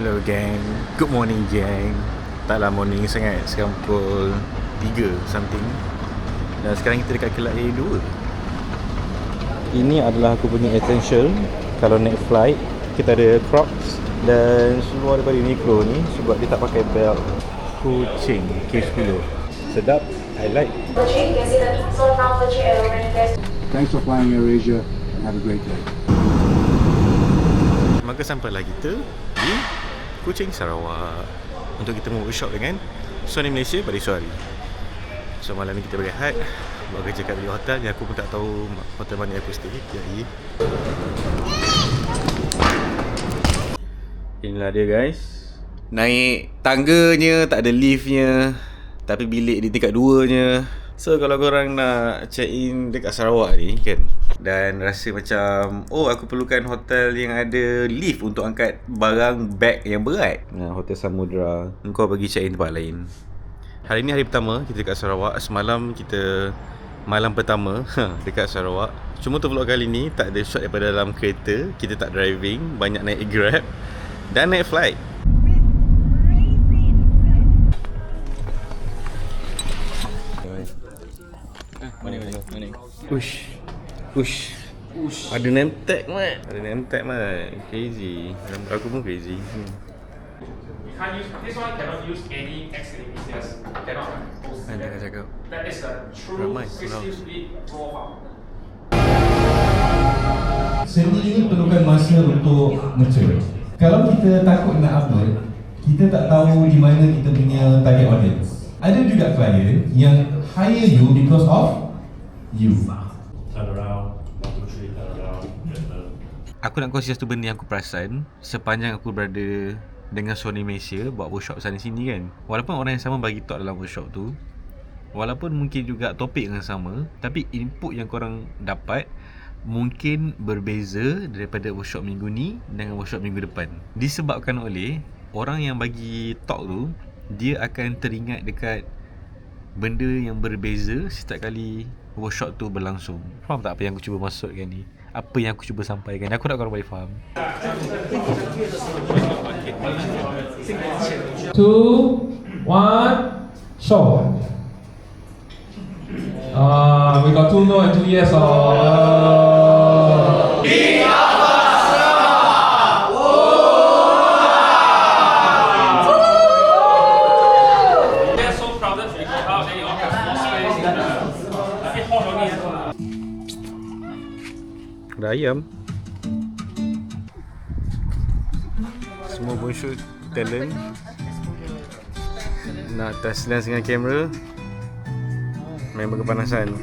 Hello gang, good morning gang. Taklah morning sangat, sekarang pukul 3 something. Dan sekarang kita dekat Kelat A2. Ini adalah aku punya essential kalau naik flight. Kita ada Crocs dan semua daripada Uniqlo ni sebab dia tak pakai belt. Kucing K10. Sedap, I like. Thanks for flying AirAsia and have a great day. Maka sampailah kita di Kuching Sarawak untuk kita workshop dengan Sony Malaysia pada esok hari. So malam ni kita berehat, buat kerja kat bilik hotel yang aku pun tak tahu hotel mana yang aku stay. Jadi inilah dia guys. Naik tangganya, tak ada liftnya, tapi bilik di tingkat 2 nya. So kalau korang nak check in dekat Sarawak ni kan, dan rasa macam aku perlukan hotel yang ada lift untuk angkat barang bag yang berat, Hotel Samudra, kau pergi check in tempat lain. Hari ni hari pertama kita dekat Sarawak. Semalam kita malam pertama dekat Sarawak. Cuma untuk vlog kali ni tak ada shot daripada dalam kereta. Kita tak driving, banyak naik Grab dan naik flight. Mana? Ush. Ada name tag mat. Crazy. Aku pun crazy. You can't use this one. Cannot use any X images. Cannot. Jangan cakap. That is a true Ramai 16-bit raw file. Seni ini perlukan masa untuk mature. Kalau kita takut nak upload, kita tak tahu di mana kita punya target audience. Ada juga klien yang hire you because of you. Turn around, 1, 2, 3, turn around. Aku nak kongsi satu benda yang aku perasan sepanjang aku berada dengan Sony Malaysia buat workshop sana sini kan. Walaupun orang yang sama bagi talk dalam workshop tu, walaupun mungkin juga topik yang sama, tapi input yang korang dapat mungkin berbeza daripada workshop minggu ni dengan workshop minggu depan. Disebabkan oleh orang yang bagi talk tu, dia akan teringat dekat benda yang berbeza setiap kali workshop tu berlangsung. Faham tak apa yang aku cuba masukkan ni? Apa yang aku cuba sampaikan? Aku nak korang boleh faham. 2, 1, show. We got 2 no and 2 yes. They're so crowded. You go out, then you all have more space. A bit hot only. Ada ayam. Semua pun shoot talent. Nak test lens dengan kamera, memang kepanasan.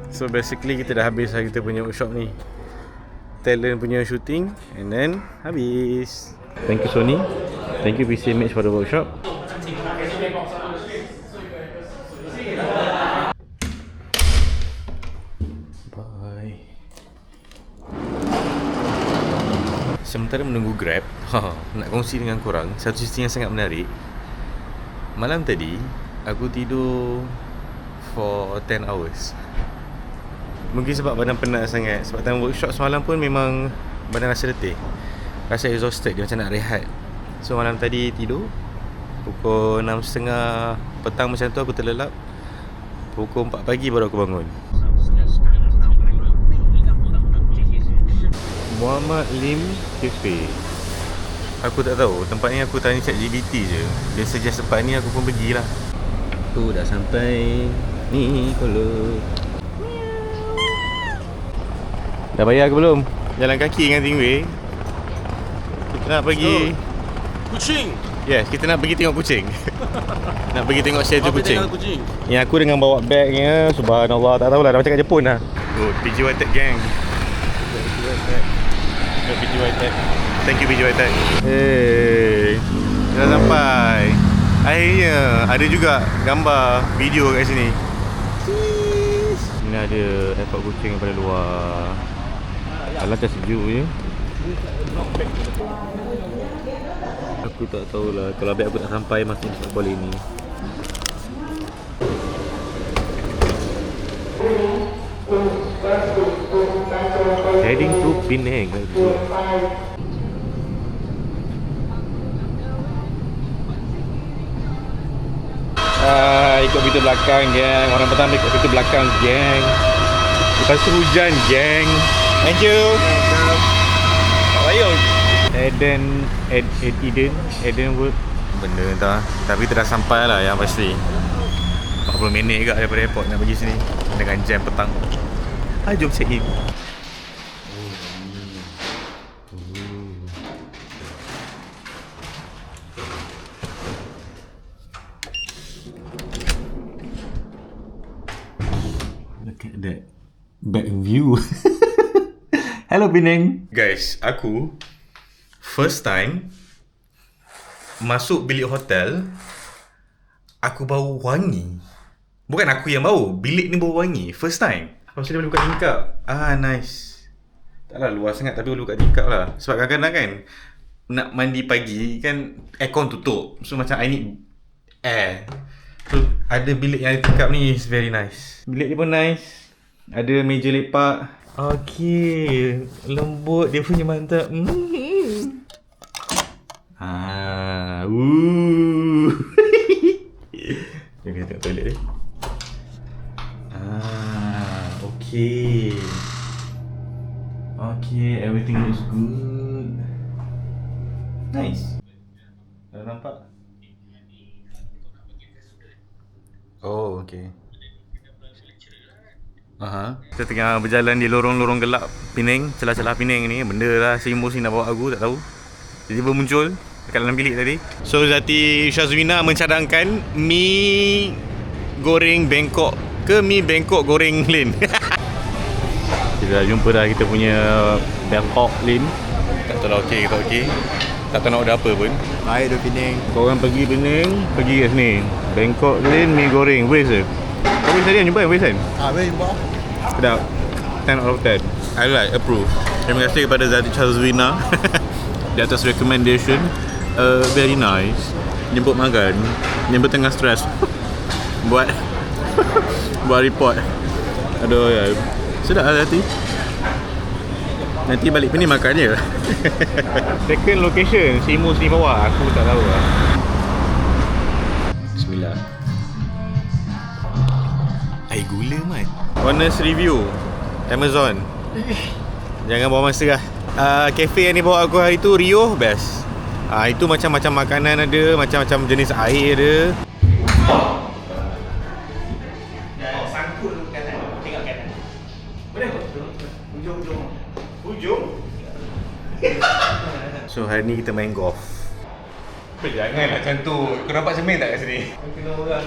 So basically kita dah habis hari kita punya workshop ni. Talent punya shooting and then habis. Thank you Sony. Thank you PCMH for the workshop. Bye. Sementara menunggu Grab, nak kongsi dengan korang satu cerita yang sangat menarik. Malam tadi aku tidur for 10 hours. Mungkin sebab badan penat sangat. Sebab time workshop semalam pun memang badan rasa letih, rasa exhausted, dia macam nak rehat. So malam tadi tidur pukul 6.30 petang macam tu aku terlelap. Pukul 4 pagi baru aku bangun. Muhammad Lim Cafe. Aku tak tahu, tempat ni aku tanya ChatGPT je. Dia suggest tempat ni, aku pun pergilah. Aku dah sampai ni kalau. Dah bayar ke belum? Jalan kaki dengan Tingway. Kita nak pergi Kucing! Yes, kita nak pergi tengok kucing. Nak pergi tengok shelter kucing. Kucing. Yang aku dengan bawa bagnya, subhanallah, tak tahulah, dah macam kat Jepun lah. Oh, PGY Tech gang. PGY Tech. Thank you PGY Tech. Hey, dah sampai. Akhirnya ada juga gambar video kat sini. Ini ada airport kucing daripada luar. Alah macam sejuk je. Aku tak tahulah, kalau beg aku tak sampai masih tak boleh ni. Heading to Penang. Ikut pintu belakang, geng. Orang pertama ikut pintu belakang, geng. Lepas tu hujan, geng. Thank you. Tak payung. Edenwood. Benda entah. Tapi kita dah sampai lah yang pasti. 40 minit juga daripada airport nak pergi sini. Dengan jam petang. Jom check in. Look at that back view. Hello Penang. Guys, aku first time masuk bilik hotel, aku bau wangi. Bukan aku yang bau, bilik ni bau wangi. First time. Lepas tu dia boleh buka tingkap. Nice. Taklah luas sangat tapi boleh buka tingkap lah. Sebab kadang-kadang kan nak mandi pagi kan aircon tutup. So macam I need air. So ada bilik yang ada tingkap ni is very nice. Bilik ni pun nice. Ada meja lepak. Okay, lembut dia punya mantap. Jom kita tengok toilet dia. Okay. Okay, everything looks good. Nice. Dah nampak? Oh, okay. Kita tengah berjalan di lorong-lorong gelap Penang, celah-celah Penang ni. Benda lah Seimbos ni nak bawa aku, tak tahu. Tiba-tiba muncul dekat dalam bilik tadi. So Zati Syazwina mencadangkan mi goreng Bangkok ke mi Bangkok goreng Lin. Kita dah jumpa dah kita punya Bangkok Lin. Tak tahu lah okey ke tak okey. Tak tahu nak order apa pun. Baik dah Penang. Korang pergi Penang, pergi kat sini. Bangkok Lin mi goreng. Waste ke? Kau boleh tadi jumpa Waste kan? Baik jumpa. Sedap. 10 out of 10. I like, approve. Terima kasih kepada Zati Syazwina di atas recommendation. Very nice. Jemput makan. Jemput tengah stres. buat report. Aduh ya. Sedap lah Zati. Nanti balik Penang makan je. Second location Seimbos ni bawah. Aku tak tahu lah. Bismillah. Air gula mat. Honest review Amazon. Jangan bawa masa lah. Cafe yang ni bawa aku hari tu Rio best. Itu macam-macam makanan ada, macam-macam jenis air ada. Sangkul kanan, tengok kanan. Boleh? Hujung? So hari ni kita main golf. Jangan macam tu. Kau nampak cermin tak kat sini? Kena orang.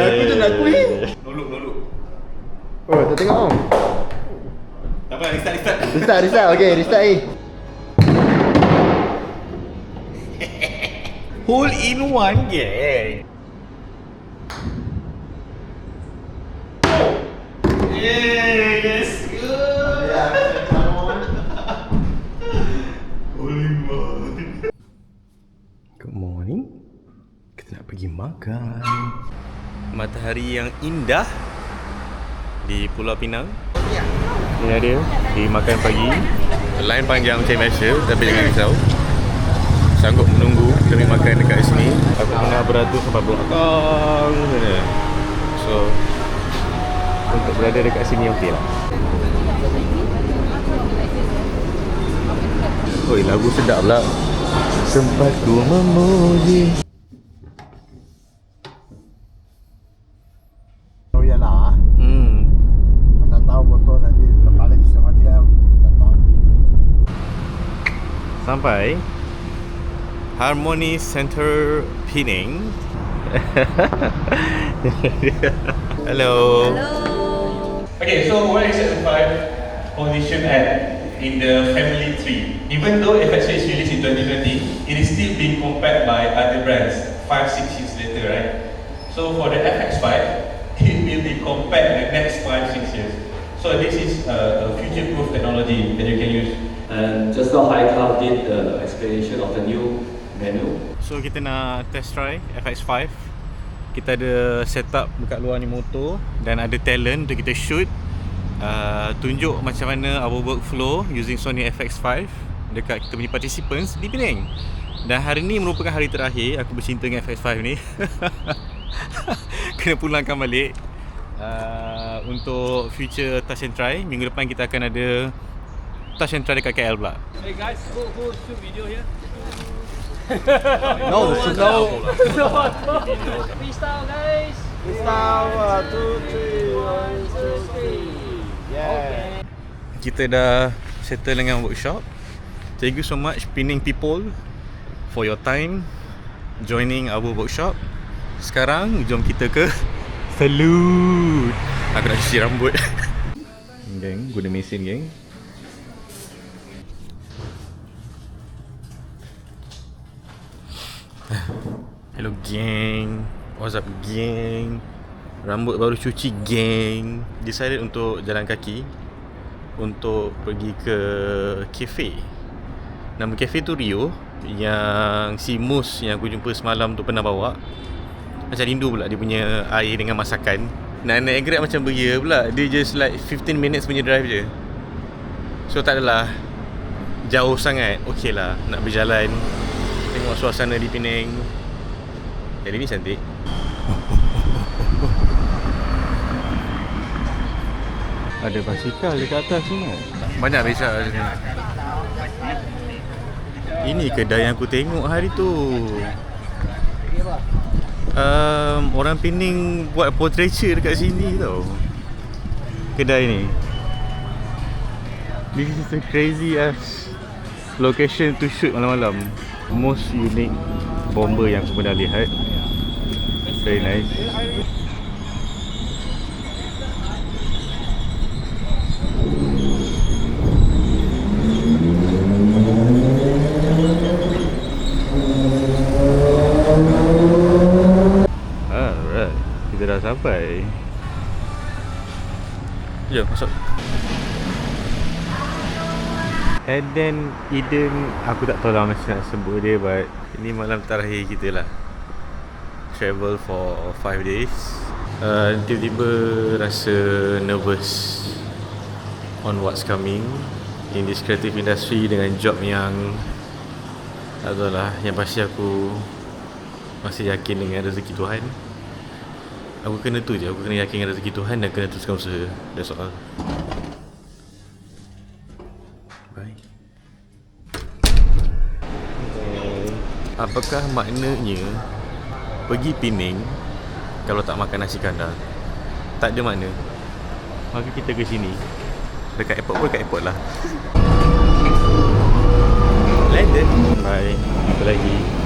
Aku tu nak aku ni. Noluk. Oh, tak tengok tau. Tak apa, restart. Restart. Okay, restart ni. Hole in one, yeah. Yes, good. Hole in one. Good morning. Kita nak pergi makan. Matahari yang indah di Pulau Pinang. Ini dia di makan pagi. Line panjang macam biasa, tapi jangan risau. Sanggup menunggu kami makan dekat sini. Aku kena beratur sampai belakang sana. So untuk berada dekat sini okey lah. Oi, lagu sedap pula. Sempat ku memuji. Oh iyalah. Mana tahu botol nanti balik sama dia datang. Sampai Harmony Center Penang. Hello. Okay, so where is the 5 position at in the family tree? Even though FX5 is released in 2020, it is still being compared by other brands 5-6 years later, right? So for the FX5, it will be compared the next 5-6 years. So this is a future-proof technology that you can use. And just now Haikal did the explanation of the new menu. So kita nak test try FX5. Kita ada setup dekat luar ni motor dan ada talent untuk kita shoot. Tunjuk macam mana our workflow using Sony FX5 dekat kita punya participants di Penang. Dan hari ni merupakan hari terakhir aku bercinta dengan FS5 ni. Kena pulangkan balik. Untuk future touch and try, minggu depan kita akan ada touch and try dekat KL pula. Hey guys, who shoot video here? No, no. Freestyle guys. Freestyle, 2, 3, 1, 2, 3. Yeah. Kita dah settle dengan workshop. Thank you so much Penang people for your time joining our workshop. Sekarang jom kita ke salon. Aku nak cuci rambut. Geng, guna mesin geng. Hello geng. What's up geng? Rambut baru cuci geng. Decided untuk jalan kaki untuk pergi ke kafe. Nama kafe tu Rio, yang si Mus yang aku jumpa semalam tu pernah bawa. Macam rindu pula dia punya air dengan masakan. Nak naik Grab macam beria pula. Dia just like 15 minutes punya drive je. So tak adalah jauh sangat. Okey lah nak berjalan, tengok suasana di Penang. Hari ni cantik. Ada basikal dekat atas ni. Banyak beca sini. Ini kedai yang aku tengok hari tu. Orang Penang buat portraiture dekat sini tau. Kedai ni. This is a crazy ass location to shoot malam-malam. Most unique bomber yang aku pernah lihat. Very nice. Alright, kita dah sampai. Jom masuk. Eden, aku tak tahu lah macam nak sebut dia, but ini malam terakhir kita lah. Travel for 5 days. Tiba-tiba rasa nervous on what's coming in this creative industry dengan job yang tak tahu lah. Yang pasti aku masih yakin dengan rezeki Tuhan. Aku kena tu je, aku kena yakin dengan rezeki Tuhan dan kena teruskan usaha. That's all. Bye. Apakah maknanya pergi Penang kalau tak makan nasi kandar? Tak ada makna. Maka kita ke sini. Dekat airport pun dekat airport lah.